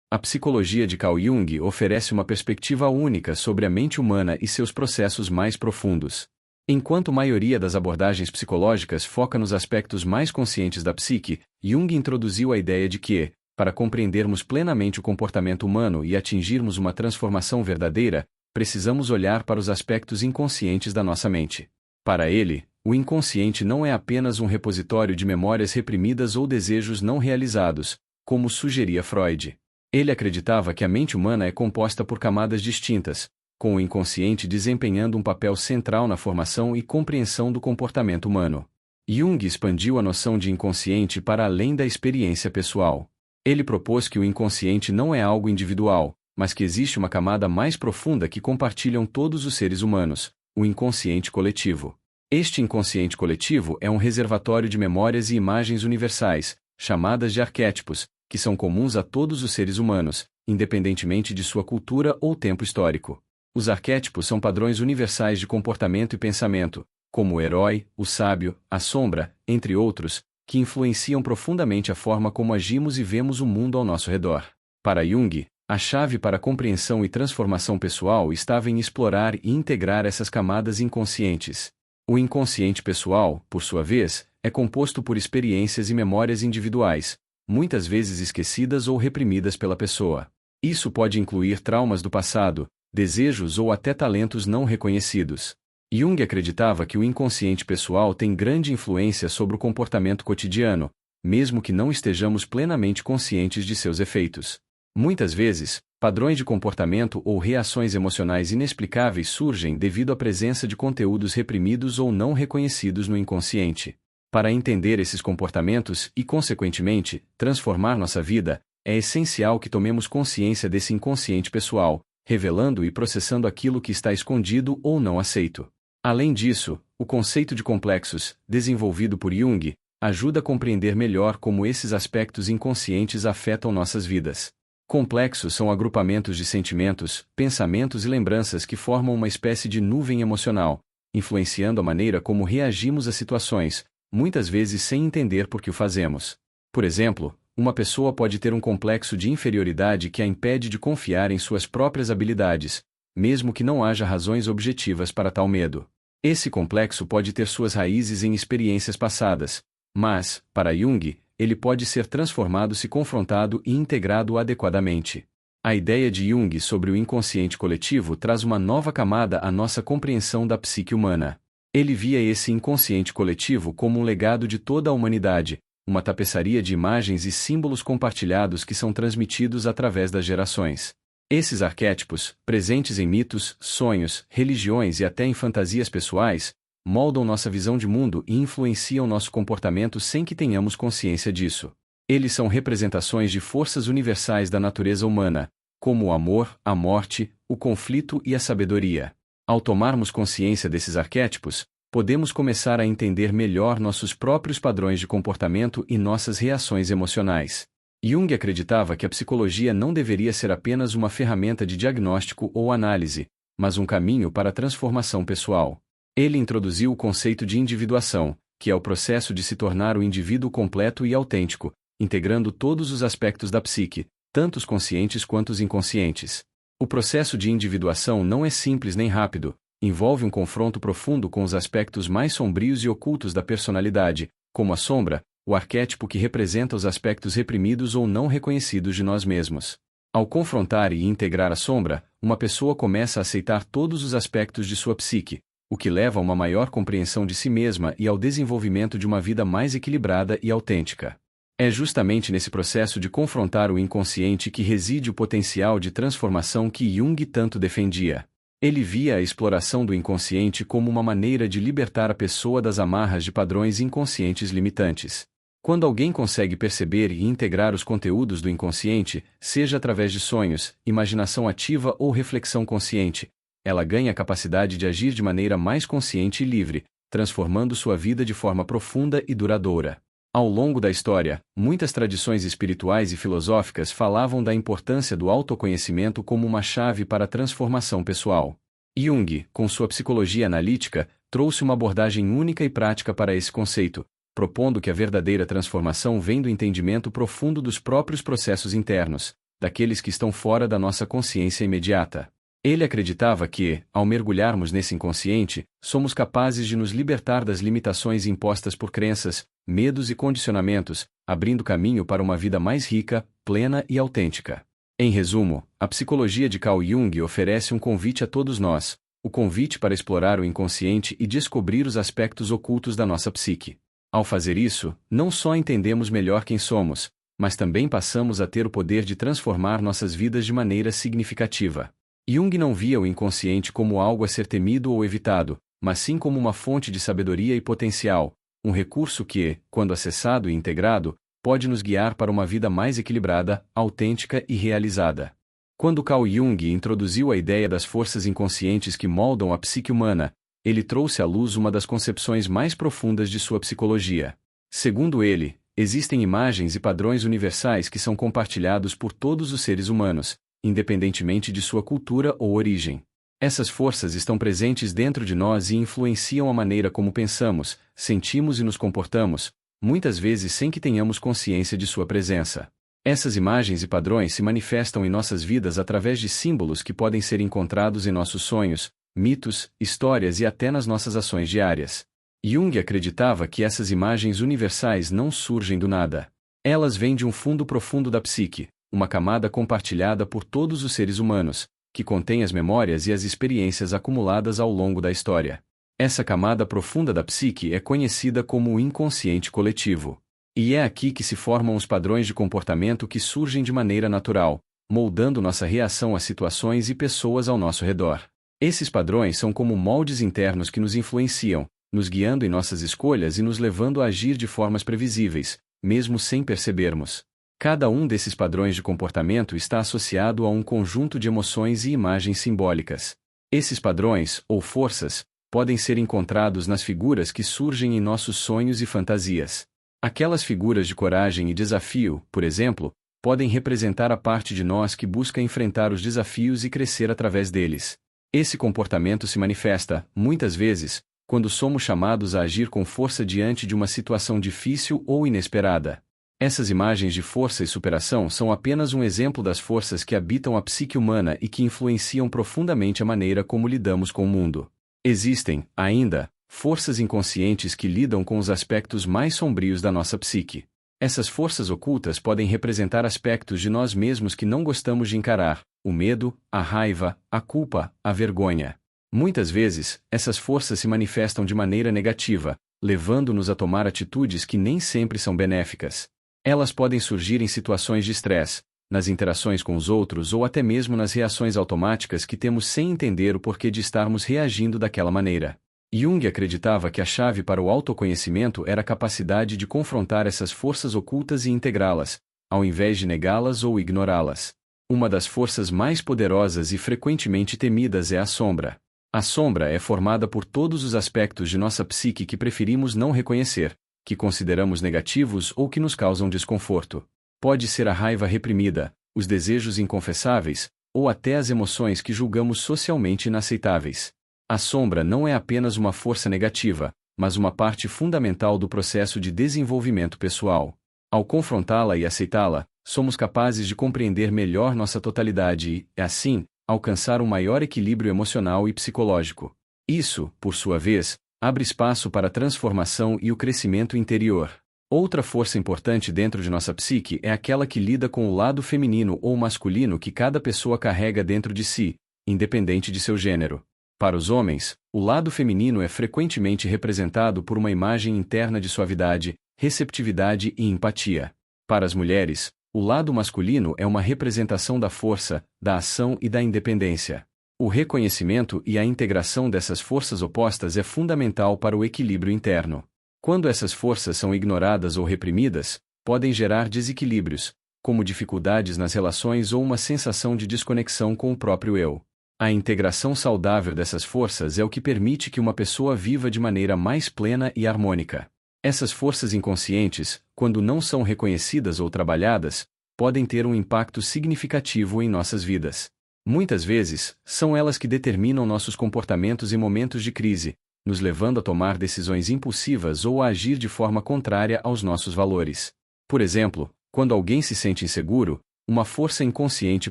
A psicologia de Carl Jung oferece uma perspectiva única sobre a mente humana e seus processos mais profundos. Enquanto a maioria das abordagens psicológicas foca nos aspectos mais conscientes da psique, Jung introduziu a ideia de que, para compreendermos plenamente o comportamento humano e atingirmos uma transformação verdadeira, precisamos olhar para os aspectos inconscientes da nossa mente. Para ele, o inconsciente não é apenas um repositório de memórias reprimidas ou desejos não realizados, como sugeria Freud. Ele acreditava que a mente humana é composta por camadas distintas, com o inconsciente desempenhando um papel central na formação e compreensão do comportamento humano. Jung expandiu a noção de inconsciente para além da experiência pessoal. Ele propôs que o inconsciente não é algo individual, mas que existe uma camada mais profunda que compartilham todos os seres humanos, o inconsciente coletivo. Este inconsciente coletivo é um reservatório de memórias e imagens universais, chamadas de arquétipos, que são comuns a todos os seres humanos, independentemente de sua cultura ou tempo histórico. Os arquétipos são padrões universais de comportamento e pensamento, como o herói, o sábio, a sombra, entre outros, que influenciam profundamente a forma como agimos e vemos o mundo ao nosso redor. Para Jung, a chave para a compreensão e transformação pessoal estava em explorar e integrar essas camadas inconscientes. O inconsciente pessoal, por sua vez, é composto por experiências e memórias individuais, muitas vezes esquecidas ou reprimidas pela pessoa. Isso pode incluir traumas do passado, desejos ou até talentos não reconhecidos. Jung acreditava que o inconsciente pessoal tem grande influência sobre o comportamento cotidiano, mesmo que não estejamos plenamente conscientes de seus efeitos. Muitas vezes, padrões de comportamento ou reações emocionais inexplicáveis surgem devido à presença de conteúdos reprimidos ou não reconhecidos no inconsciente. Para entender esses comportamentos e, consequentemente, transformar nossa vida, é essencial que tomemos consciência desse inconsciente pessoal, revelando e processando aquilo que está escondido ou não aceito. Além disso, o conceito de complexos, desenvolvido por Jung, ajuda a compreender melhor como esses aspectos inconscientes afetam nossas vidas. Complexos são agrupamentos de sentimentos, pensamentos e lembranças que formam uma espécie de nuvem emocional, influenciando a maneira como reagimos a situações, muitas vezes sem entender por que o fazemos. Por exemplo, uma pessoa pode ter um complexo de inferioridade que a impede de confiar em suas próprias habilidades, mesmo que não haja razões objetivas para tal medo. Esse complexo pode ter suas raízes em experiências passadas, mas, para Jung, ele pode ser transformado se confrontado e integrado adequadamente. A ideia de Jung sobre o inconsciente coletivo traz uma nova camada à nossa compreensão da psique humana. Ele via esse inconsciente coletivo como um legado de toda a humanidade, uma tapeçaria de imagens e símbolos compartilhados que são transmitidos através das gerações. Esses arquétipos, presentes em mitos, sonhos, religiões e até em fantasias pessoais, moldam nossa visão de mundo e influenciam nosso comportamento sem que tenhamos consciência disso. Eles são representações de forças universais da natureza humana, como o amor, a morte, o conflito e a sabedoria. Ao tomarmos consciência desses arquétipos, podemos começar a entender melhor nossos próprios padrões de comportamento e nossas reações emocionais. Jung acreditava que a psicologia não deveria ser apenas uma ferramenta de diagnóstico ou análise, mas um caminho para a transformação pessoal. Ele introduziu o conceito de individuação, que é o processo de se tornar o indivíduo completo e autêntico, integrando todos os aspectos da psique, tanto os conscientes quanto os inconscientes. O processo de individuação não é simples nem rápido, envolve um confronto profundo com os aspectos mais sombrios e ocultos da personalidade, como a sombra, o arquétipo que representa os aspectos reprimidos ou não reconhecidos de nós mesmos. Ao confrontar e integrar a sombra, uma pessoa começa a aceitar todos os aspectos de sua psique, o que leva a uma maior compreensão de si mesma e ao desenvolvimento de uma vida mais equilibrada e autêntica. É justamente nesse processo de confrontar o inconsciente que reside o potencial de transformação que Jung tanto defendia. Ele via a exploração do inconsciente como uma maneira de libertar a pessoa das amarras de padrões inconscientes limitantes. Quando alguém consegue perceber e integrar os conteúdos do inconsciente, seja através de sonhos, imaginação ativa ou reflexão consciente, ela ganha a capacidade de agir de maneira mais consciente e livre, transformando sua vida de forma profunda e duradoura. Ao longo da história, muitas tradições espirituais e filosóficas falavam da importância do autoconhecimento como uma chave para a transformação pessoal. Jung, com sua psicologia analítica, trouxe uma abordagem única e prática para esse conceito, propondo que a verdadeira transformação vem do entendimento profundo dos próprios processos internos, daqueles que estão fora da nossa consciência imediata. Ele acreditava que, ao mergulharmos nesse inconsciente, somos capazes de nos libertar das limitações impostas por crenças, medos e condicionamentos, abrindo caminho para uma vida mais rica, plena e autêntica. Em resumo, a psicologia de Carl Jung oferece um convite a todos nós, o convite para explorar o inconsciente e descobrir os aspectos ocultos da nossa psique. Ao fazer isso, não só entendemos melhor quem somos, mas também passamos a ter o poder de transformar nossas vidas de maneira significativa. Jung não via o inconsciente como algo a ser temido ou evitado, mas sim como uma fonte de sabedoria e potencial, um recurso que, quando acessado e integrado, pode nos guiar para uma vida mais equilibrada, autêntica e realizada. Quando Carl Jung introduziu a ideia das forças inconscientes que moldam a psique humana, ele trouxe à luz uma das concepções mais profundas de sua psicologia. Segundo ele, existem imagens e padrões universais que são compartilhados por todos os seres humanos, independentemente de sua cultura ou origem. Essas forças estão presentes dentro de nós e influenciam a maneira como pensamos, sentimos e nos comportamos, muitas vezes sem que tenhamos consciência de sua presença. Essas imagens e padrões se manifestam em nossas vidas através de símbolos que podem ser encontrados em nossos sonhos, mitos, histórias e até nas nossas ações diárias. Jung acreditava que essas imagens universais não surgem do nada. Elas vêm de um fundo profundo da psique, uma camada compartilhada por todos os seres humanos, que contém as memórias e as experiências acumuladas ao longo da história. Essa camada profunda da psique é conhecida como o inconsciente coletivo. E é aqui que se formam os padrões de comportamento que surgem de maneira natural, moldando nossa reação a situações e pessoas ao nosso redor. Esses padrões são como moldes internos que nos influenciam, nos guiando em nossas escolhas e nos levando a agir de formas previsíveis, mesmo sem percebermos. Cada um desses padrões de comportamento está associado a um conjunto de emoções e imagens simbólicas. Esses padrões, ou forças, podem ser encontrados nas figuras que surgem em nossos sonhos e fantasias. Aquelas figuras de coragem e desafio, por exemplo, podem representar a parte de nós que busca enfrentar os desafios e crescer através deles. Esse comportamento se manifesta, muitas vezes, quando somos chamados a agir com força diante de uma situação difícil ou inesperada. Essas imagens de força e superação são apenas um exemplo das forças que habitam a psique humana e que influenciam profundamente a maneira como lidamos com o mundo. Existem, ainda, forças inconscientes que lidam com os aspectos mais sombrios da nossa psique. Essas forças ocultas podem representar aspectos de nós mesmos que não gostamos de encarar: o medo, a raiva, a culpa, a vergonha. Muitas vezes, essas forças se manifestam de maneira negativa, levando-nos a tomar atitudes que nem sempre são benéficas. Elas podem surgir em situações de estresse, nas interações com os outros ou até mesmo nas reações automáticas que temos sem entender o porquê de estarmos reagindo daquela maneira. Jung acreditava que a chave para o autoconhecimento era a capacidade de confrontar essas forças ocultas e integrá-las, ao invés de negá-las ou ignorá-las. Uma das forças mais poderosas e frequentemente temidas é a sombra. A sombra é formada por todos os aspectos de nossa psique que preferimos não reconhecer, que consideramos negativos ou que nos causam desconforto. Pode ser a raiva reprimida, os desejos inconfessáveis, ou até as emoções que julgamos socialmente inaceitáveis. A sombra não é apenas uma força negativa, mas uma parte fundamental do processo de desenvolvimento pessoal. Ao confrontá-la e aceitá-la, somos capazes de compreender melhor nossa totalidade e, assim, alcançar um maior equilíbrio emocional e psicológico. Isso, por sua vez, abre espaço para a transformação e o crescimento interior. Outra força importante dentro de nossa psique é aquela que lida com o lado feminino ou masculino que cada pessoa carrega dentro de si, independente de seu gênero. Para os homens, o lado feminino é frequentemente representado por uma imagem interna de suavidade, receptividade e empatia. Para as mulheres, o lado masculino é uma representação da força, da ação e da independência. O reconhecimento e a integração dessas forças opostas é fundamental para o equilíbrio interno. Quando essas forças são ignoradas ou reprimidas, podem gerar desequilíbrios, como dificuldades nas relações ou uma sensação de desconexão com o próprio eu. A integração saudável dessas forças é o que permite que uma pessoa viva de maneira mais plena e harmônica. Essas forças inconscientes, quando não são reconhecidas ou trabalhadas, podem ter um impacto significativo em nossas vidas. Muitas vezes, são elas que determinam nossos comportamentos em momentos de crise, nos levando a tomar decisões impulsivas ou a agir de forma contrária aos nossos valores. Por exemplo, quando alguém se sente inseguro, uma força inconsciente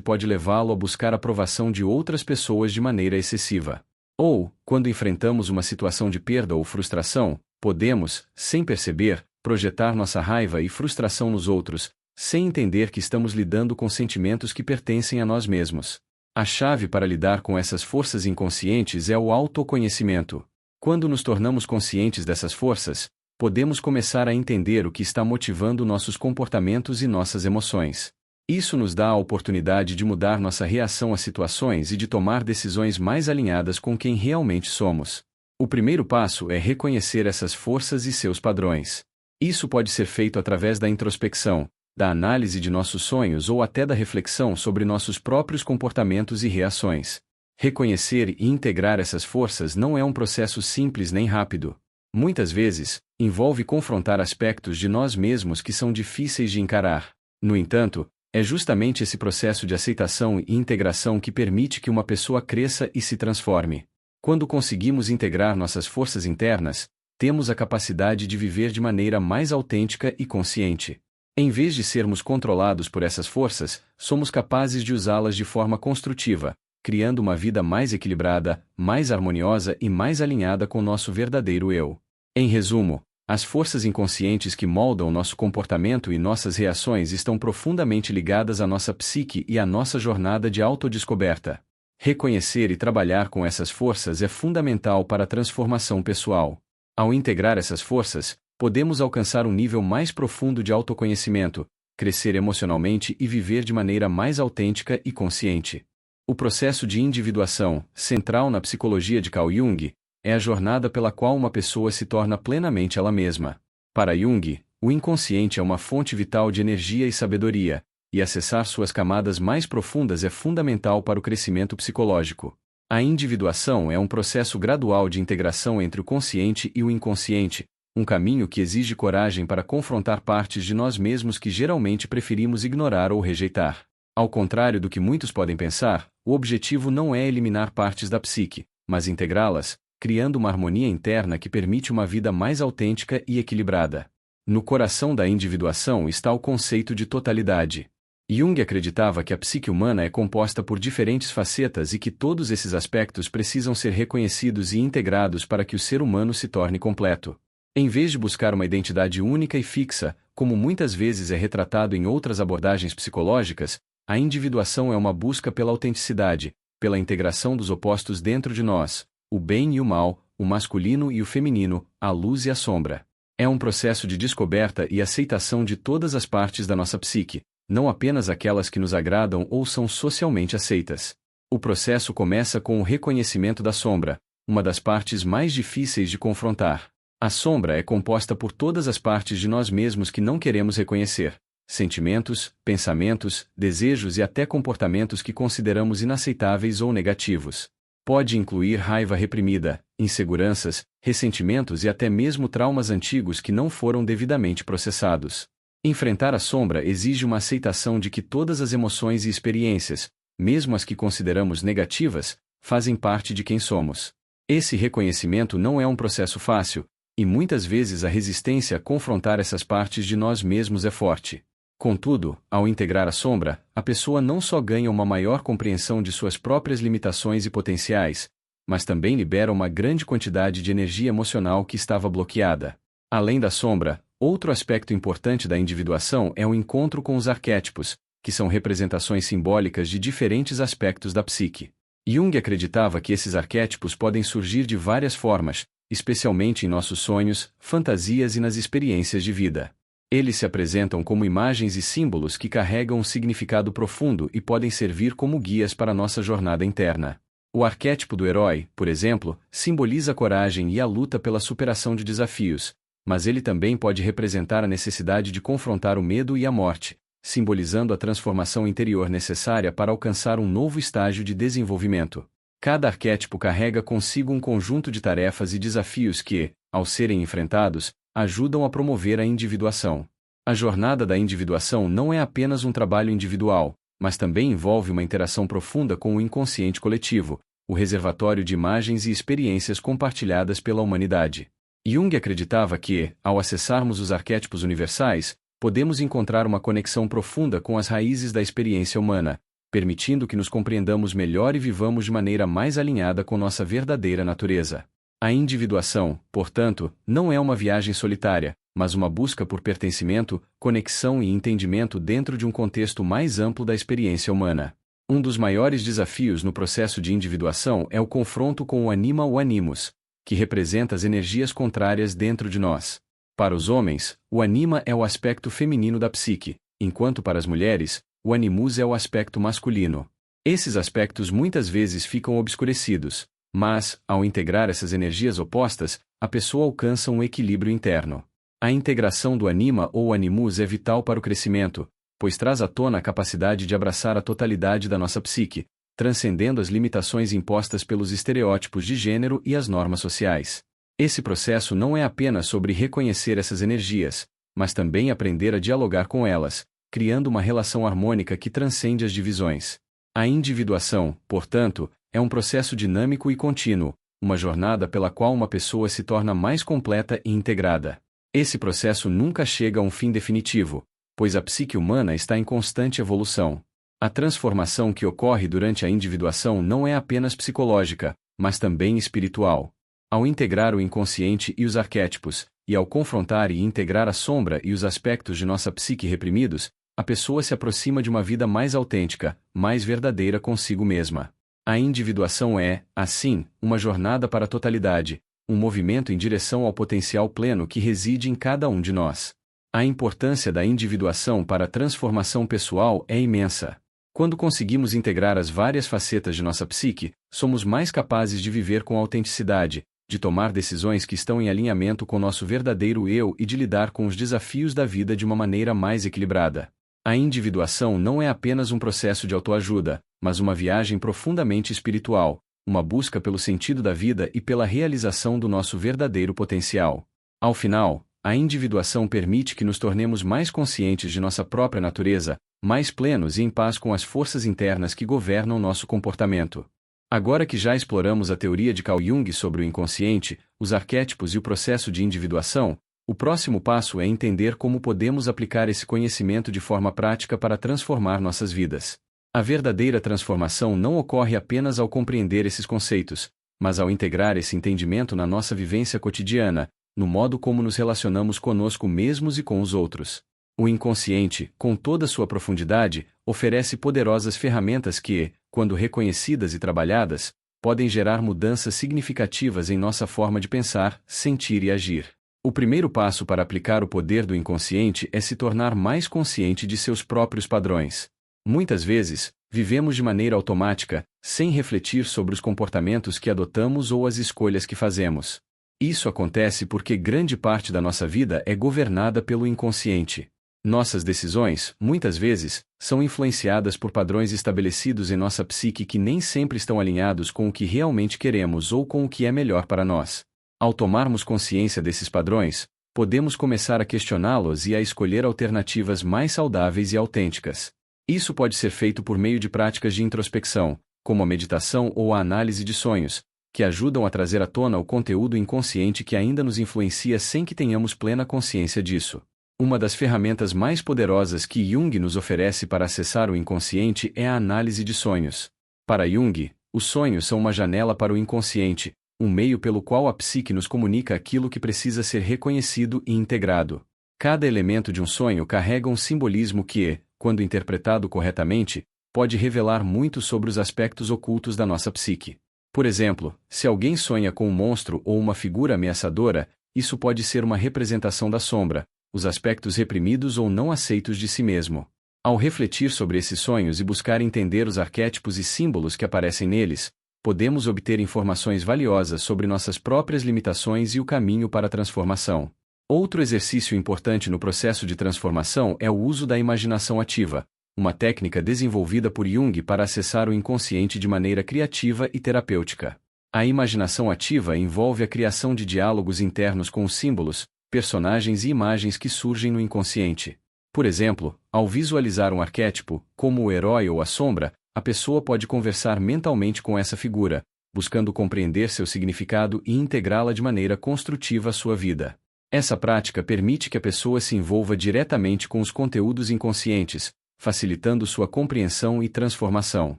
pode levá-lo a buscar a aprovação de outras pessoas de maneira excessiva. Ou, quando enfrentamos uma situação de perda ou frustração, podemos, sem perceber, projetar nossa raiva e frustração nos outros, sem entender que estamos lidando com sentimentos que pertencem a nós mesmos. A chave para lidar com essas forças inconscientes é o autoconhecimento. Quando nos tornamos conscientes dessas forças, podemos começar a entender o que está motivando nossos comportamentos e nossas emoções. Isso nos dá a oportunidade de mudar nossa reação às situações e de tomar decisões mais alinhadas com quem realmente somos. O primeiro passo é reconhecer essas forças e seus padrões. Isso pode ser feito através da introspecção, da análise de nossos sonhos ou até da reflexão sobre nossos próprios comportamentos e reações. Reconhecer e integrar essas forças não é um processo simples nem rápido. Muitas vezes, envolve confrontar aspectos de nós mesmos que são difíceis de encarar. No entanto, é justamente esse processo de aceitação e integração que permite que uma pessoa cresça e se transforme. Quando conseguimos integrar nossas forças internas, temos a capacidade de viver de maneira mais autêntica e consciente. Em vez de sermos controlados por essas forças, somos capazes de usá-las de forma construtiva, criando uma vida mais equilibrada, mais harmoniosa e mais alinhada com nosso verdadeiro eu. Em resumo, as forças inconscientes que moldam nosso comportamento e nossas reações estão profundamente ligadas à nossa psique e à nossa jornada de autodescoberta. Reconhecer e trabalhar com essas forças é fundamental para a transformação pessoal. Ao integrar essas forças, podemos alcançar um nível mais profundo de autoconhecimento, crescer emocionalmente e viver de maneira mais autêntica e consciente. O processo de individuação, central na psicologia de Carl Jung, é a jornada pela qual uma pessoa se torna plenamente ela mesma. Para Jung, o inconsciente é uma fonte vital de energia e sabedoria, e acessar suas camadas mais profundas é fundamental para o crescimento psicológico. A individuação é um processo gradual de integração entre o consciente e o inconsciente, um caminho que exige coragem para confrontar partes de nós mesmos que geralmente preferimos ignorar ou rejeitar. Ao contrário do que muitos podem pensar, o objetivo não é eliminar partes da psique, mas integrá-las, criando uma harmonia interna que permite uma vida mais autêntica e equilibrada. No coração da individuação está o conceito de totalidade. Jung acreditava que a psique humana é composta por diferentes facetas e que todos esses aspectos precisam ser reconhecidos e integrados para que o ser humano se torne completo. Em vez de buscar uma identidade única e fixa, como muitas vezes é retratado em outras abordagens psicológicas, a individuação é uma busca pela autenticidade, pela integração dos opostos dentro de nós, o bem e o mal, o masculino e o feminino, a luz e a sombra. É um processo de descoberta e aceitação de todas as partes da nossa psique, não apenas aquelas que nos agradam ou são socialmente aceitas. O processo começa com o reconhecimento da sombra, uma das partes mais difíceis de confrontar. A sombra é composta por todas as partes de nós mesmos que não queremos reconhecer. Sentimentos, pensamentos, desejos e até comportamentos que consideramos inaceitáveis ou negativos. Pode incluir raiva reprimida, inseguranças, ressentimentos e até mesmo traumas antigos que não foram devidamente processados. Enfrentar a sombra exige uma aceitação de que todas as emoções e experiências, mesmo as que consideramos negativas, fazem parte de quem somos. Esse reconhecimento não é um processo fácil, e muitas vezes a resistência a confrontar essas partes de nós mesmos é forte. Contudo, ao integrar a sombra, a pessoa não só ganha uma maior compreensão de suas próprias limitações e potenciais, mas também libera uma grande quantidade de energia emocional que estava bloqueada. Além da sombra, outro aspecto importante da individuação é o encontro com os arquétipos, que são representações simbólicas de diferentes aspectos da psique. Jung acreditava que esses arquétipos podem surgir de várias formas, especialmente em nossos sonhos, fantasias e nas experiências de vida. Eles se apresentam como imagens e símbolos que carregam um significado profundo e podem servir como guias para nossa jornada interna. O arquétipo do herói, por exemplo, simboliza a coragem e a luta pela superação de desafios, mas ele também pode representar a necessidade de confrontar o medo e a morte, simbolizando a transformação interior necessária para alcançar um novo estágio de desenvolvimento. Cada arquétipo carrega consigo um conjunto de tarefas e desafios que, ao serem enfrentados, ajudam a promover a individuação. A jornada da individuação não é apenas um trabalho individual, mas também envolve uma interação profunda com o inconsciente coletivo, o reservatório de imagens e experiências compartilhadas pela humanidade. Jung acreditava que, ao acessarmos os arquétipos universais, podemos encontrar uma conexão profunda com as raízes da experiência humana, permitindo que nos compreendamos melhor e vivamos de maneira mais alinhada com nossa verdadeira natureza. A individuação, portanto, não é uma viagem solitária, mas uma busca por pertencimento, conexão e entendimento dentro de um contexto mais amplo da experiência humana. Um dos maiores desafios no processo de individuação é o confronto com o anima ou animus, que representa as energias contrárias dentro de nós. Para os homens, o anima é o aspecto feminino da psique, enquanto para as mulheres, o animus é o aspecto masculino. Esses aspectos muitas vezes ficam obscurecidos, mas, ao integrar essas energias opostas, a pessoa alcança um equilíbrio interno. A integração do anima ou animus é vital para o crescimento, pois traz à tona a capacidade de abraçar a totalidade da nossa psique, transcendendo as limitações impostas pelos estereótipos de gênero e as normas sociais. Esse processo não é apenas sobre reconhecer essas energias, mas também aprender a dialogar com elas, criando uma relação harmônica que transcende as divisões. A individuação, portanto, é um processo dinâmico e contínuo, uma jornada pela qual uma pessoa se torna mais completa e integrada. Esse processo nunca chega a um fim definitivo, pois a psique humana está em constante evolução. A transformação que ocorre durante a individuação não é apenas psicológica, mas também espiritual. Ao integrar o inconsciente e os arquétipos, e ao confrontar e integrar a sombra e os aspectos de nossa psique reprimidos, a pessoa se aproxima de uma vida mais autêntica, mais verdadeira consigo mesma. A individuação é, assim, uma jornada para a totalidade, um movimento em direção ao potencial pleno que reside em cada um de nós. A importância da individuação para a transformação pessoal é imensa. Quando conseguimos integrar as várias facetas de nossa psique, somos mais capazes de viver com autenticidade, de tomar decisões que estão em alinhamento com nosso verdadeiro eu e de lidar com os desafios da vida de uma maneira mais equilibrada. A individuação não é apenas um processo de autoajuda, mas uma viagem profundamente espiritual, uma busca pelo sentido da vida e pela realização do nosso verdadeiro potencial. Ao final, a individuação permite que nos tornemos mais conscientes de nossa própria natureza, mais plenos e em paz com as forças internas que governam nosso comportamento. Agora que já exploramos a teoria de Carl Jung sobre o inconsciente, os arquétipos e o processo de individuação, o próximo passo é entender como podemos aplicar esse conhecimento de forma prática para transformar nossas vidas. A verdadeira transformação não ocorre apenas ao compreender esses conceitos, mas ao integrar esse entendimento na nossa vivência cotidiana, no modo como nos relacionamos conosco mesmos e com os outros. O inconsciente, com toda sua profundidade, oferece poderosas ferramentas que, quando reconhecidas e trabalhadas, podem gerar mudanças significativas em nossa forma de pensar, sentir e agir. O primeiro passo para aplicar o poder do inconsciente é se tornar mais consciente de seus próprios padrões. Muitas vezes, vivemos de maneira automática, sem refletir sobre os comportamentos que adotamos ou as escolhas que fazemos. Isso acontece porque grande parte da nossa vida é governada pelo inconsciente. Nossas decisões, muitas vezes, são influenciadas por padrões estabelecidos em nossa psique que nem sempre estão alinhados com o que realmente queremos ou com o que é melhor para nós. Ao tomarmos consciência desses padrões, podemos começar a questioná-los e a escolher alternativas mais saudáveis e autênticas. Isso pode ser feito por meio de práticas de introspecção, como a meditação ou a análise de sonhos, que ajudam a trazer à tona o conteúdo inconsciente que ainda nos influencia sem que tenhamos plena consciência disso. Uma das ferramentas mais poderosas que Jung nos oferece para acessar o inconsciente é a análise de sonhos. Para Jung, os sonhos são uma janela para o inconsciente, um meio pelo qual a psique nos comunica aquilo que precisa ser reconhecido e integrado. Cada elemento de um sonho carrega um simbolismo que, quando interpretado corretamente, pode revelar muito sobre os aspectos ocultos da nossa psique. Por exemplo, se alguém sonha com um monstro ou uma figura ameaçadora, isso pode ser uma representação da sombra, os aspectos reprimidos ou não aceitos de si mesmo. Ao refletir sobre esses sonhos e buscar entender os arquétipos e símbolos que aparecem neles, podemos obter informações valiosas sobre nossas próprias limitações e o caminho para a transformação. Outro exercício importante no processo de transformação é o uso da imaginação ativa, uma técnica desenvolvida por Jung para acessar o inconsciente de maneira criativa e terapêutica. A imaginação ativa envolve a criação de diálogos internos com os símbolos, personagens e imagens que surgem no inconsciente. Por exemplo, ao visualizar um arquétipo, como o herói ou a sombra, a pessoa pode conversar mentalmente com essa figura, buscando compreender seu significado e integrá-la de maneira construtiva à sua vida. Essa prática permite que a pessoa se envolva diretamente com os conteúdos inconscientes, facilitando sua compreensão e transformação.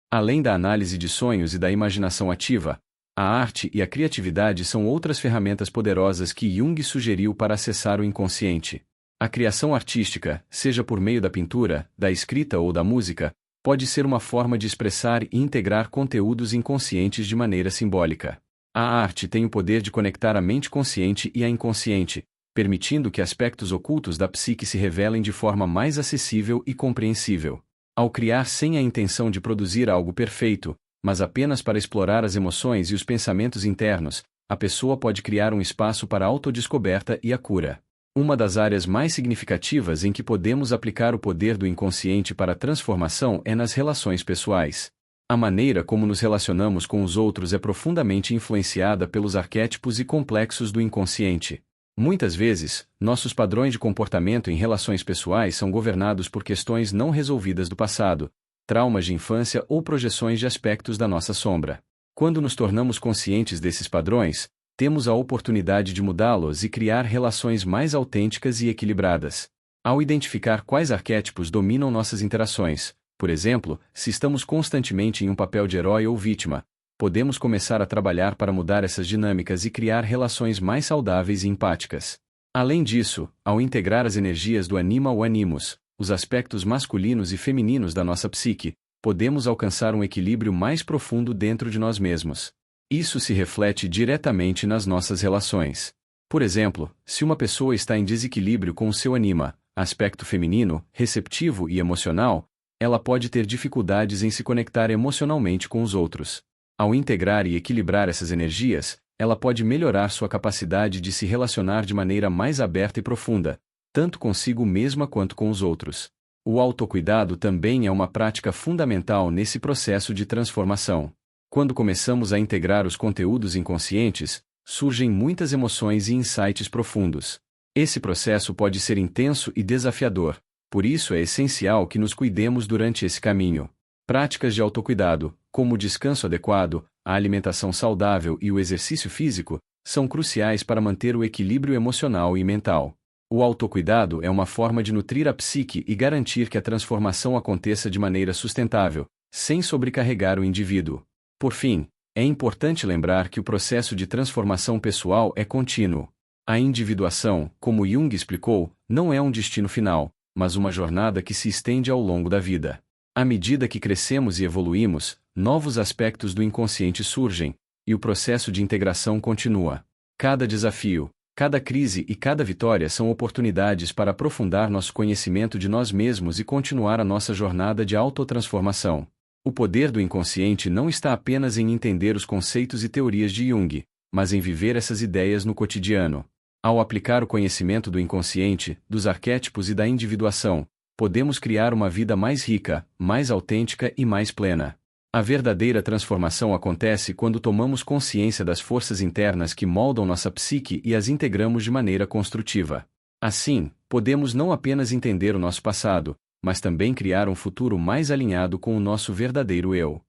Além da análise de sonhos e da imaginação ativa, a arte e a criatividade são outras ferramentas poderosas que Jung sugeriu para acessar o inconsciente. A criação artística, seja por meio da pintura, da escrita ou da música, pode ser uma forma de expressar e integrar conteúdos inconscientes de maneira simbólica. A arte tem o poder de conectar a mente consciente e a inconsciente, permitindo que aspectos ocultos da psique se revelem de forma mais acessível e compreensível. Ao criar sem a intenção de produzir algo perfeito, mas apenas para explorar as emoções e os pensamentos internos, a pessoa pode criar um espaço para a autodescoberta e a cura. Uma das áreas mais significativas em que podemos aplicar o poder do inconsciente para a transformação é nas relações pessoais. A maneira como nos relacionamos com os outros é profundamente influenciada pelos arquétipos e complexos do inconsciente. Muitas vezes, nossos padrões de comportamento em relações pessoais são governados por questões não resolvidas do passado, traumas de infância ou projeções de aspectos da nossa sombra. Quando nos tornamos conscientes desses padrões, temos a oportunidade de mudá-los e criar relações mais autênticas e equilibradas. Ao identificar quais arquétipos dominam nossas interações, por exemplo, se estamos constantemente em um papel de herói ou vítima, podemos começar a trabalhar para mudar essas dinâmicas e criar relações mais saudáveis e empáticas. Além disso, ao integrar as energias do anima ou animus, os aspectos masculinos e femininos da nossa psique, podemos alcançar um equilíbrio mais profundo dentro de nós mesmos. Isso se reflete diretamente nas nossas relações. Por exemplo, se uma pessoa está em desequilíbrio com o seu anima, aspecto feminino, receptivo e emocional, ela pode ter dificuldades em se conectar emocionalmente com os outros. Ao integrar e equilibrar essas energias, ela pode melhorar sua capacidade de se relacionar de maneira mais aberta e profunda, tanto consigo mesma quanto com os outros. O autocuidado também é uma prática fundamental nesse processo de transformação. Quando começamos a integrar os conteúdos inconscientes, surgem muitas emoções e insights profundos. Esse processo pode ser intenso e desafiador, por isso é essencial que nos cuidemos durante esse caminho. Práticas de autocuidado, como o descanso adequado, a alimentação saudável e o exercício físico, são cruciais para manter o equilíbrio emocional e mental. O autocuidado é uma forma de nutrir a psique e garantir que a transformação aconteça de maneira sustentável, sem sobrecarregar o indivíduo. Por fim, é importante lembrar que o processo de transformação pessoal é contínuo. A individuação, como Jung explicou, não é um destino final, mas uma jornada que se estende ao longo da vida. À medida que crescemos e evoluímos, novos aspectos do inconsciente surgem, e o processo de integração continua. Cada desafio, cada crise e cada vitória são oportunidades para aprofundar nosso conhecimento de nós mesmos e continuar a nossa jornada de autotransformação. O poder do inconsciente não está apenas em entender os conceitos e teorias de Jung, mas em viver essas ideias no cotidiano. Ao aplicar o conhecimento do inconsciente, dos arquétipos e da individuação, podemos criar uma vida mais rica, mais autêntica e mais plena. A verdadeira transformação acontece quando tomamos consciência das forças internas que moldam nossa psique e as integramos de maneira construtiva. Assim, podemos não apenas entender o nosso passado, mas também criar um futuro mais alinhado com o nosso verdadeiro eu.